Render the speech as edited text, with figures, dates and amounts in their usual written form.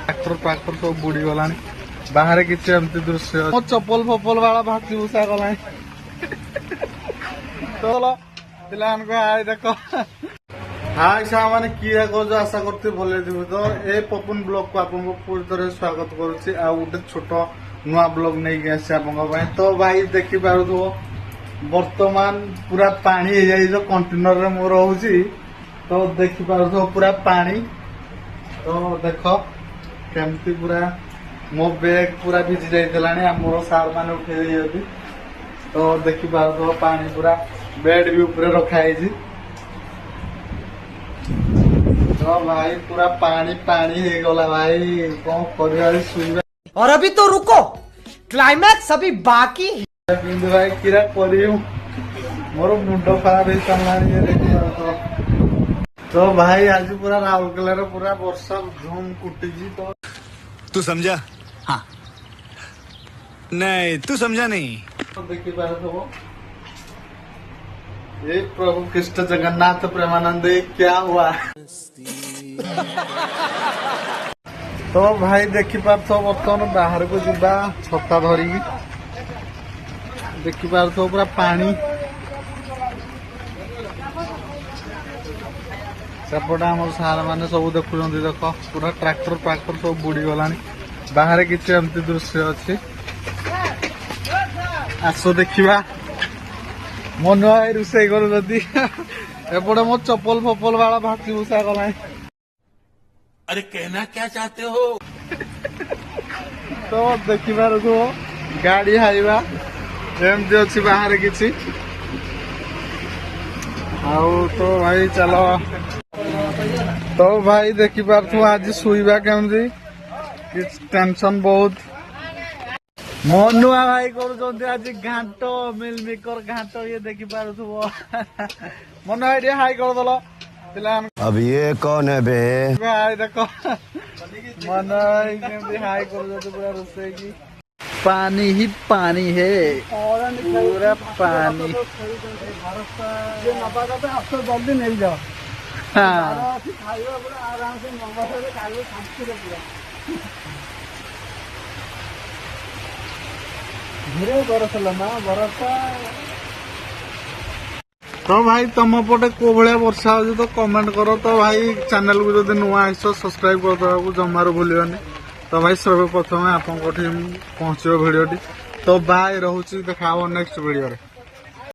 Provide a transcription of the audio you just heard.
Tractor tractor सब बुड़ी गला बाहर किसी एमती दृश्य मो चप्पल फपल वाला भाती भूषा गला चलो पिला हाय देख हाय सा मैंने किए कह आशा करते भले थी तो ये पपुन ब्लॉग को आपको पूरी तरह स्वागत करुच्ची आ गोटे छोट नुआ ब्लॉग नहीं आसी आप तो भाई देखी पार बर्तमान पूरा पानी हो कंटेनर रे मोर रोची तो देखी पार पूरा पानी तो देख केमती पूरा मो बैग पूरा भिजी जाइए मोर सार मैंने उठे तो देखी पार पानी पूरा बेड भी ऊपर रखाई तो भाई पूरा पानी पानी हो गला भाई कौन कर और अभी तो रुको क्लाइमैक्स अभी बाकी बिंदु भाई किरा करी मोर मुंड खराब हो सारा तो भाई आज पूरा राउरकेला रे पूरा वर्षा झूम कुटी तो तू समझा? हाँ नहीं तू समझा नहीं। तो देखी पार ये प्रभु कृष्ण जगन्नाथ प्रेमानंद क्या हुआ तो भाई देखी पार्थ बर्तमान बाहर को जीवा छता धरिकी देखी पार्थ पूरा पानी सेपटे आम सार मैंने सब देखुं देख पूरा ट्रैक्टर ट्रैक्टर सब बुड़ी गला बाहर किसी एमती दृश्य अच्छी आस देखा मन रोसे करपटे मो चप्पल फपल वाला भाती भूषा गला अरे कहना क्या चाहते हो? तो देखिबार गाड़ी हाइवा एमती अच्छी बाहर किसी तो भाई चलो तो भाई देखी पार आज शुवा केमती टेंशन बहुत मनुआ भाई कर आज घाट मिल मेकर घाट ये देखी पार मनु भाई हाई करदेल पिला अब ये कौन है बे? हाई देख मन हाई कर पूरा रोसे की पानी ही पानी है पूरा पानी जल्दी नहीं जाओ हाँ धीरे बरस ना बरस तो भाई तुम पटे को भाया वर्षा हो तो कमेंट करो तो भाई चैनल को जब नुआ आस सब्सक्राइब करदे जमार भूलि तो भाई सर्वप्रथम आप पहुंचे भिडियो तो बाय रोचे देखा नेक्स्ट वीडियो रे।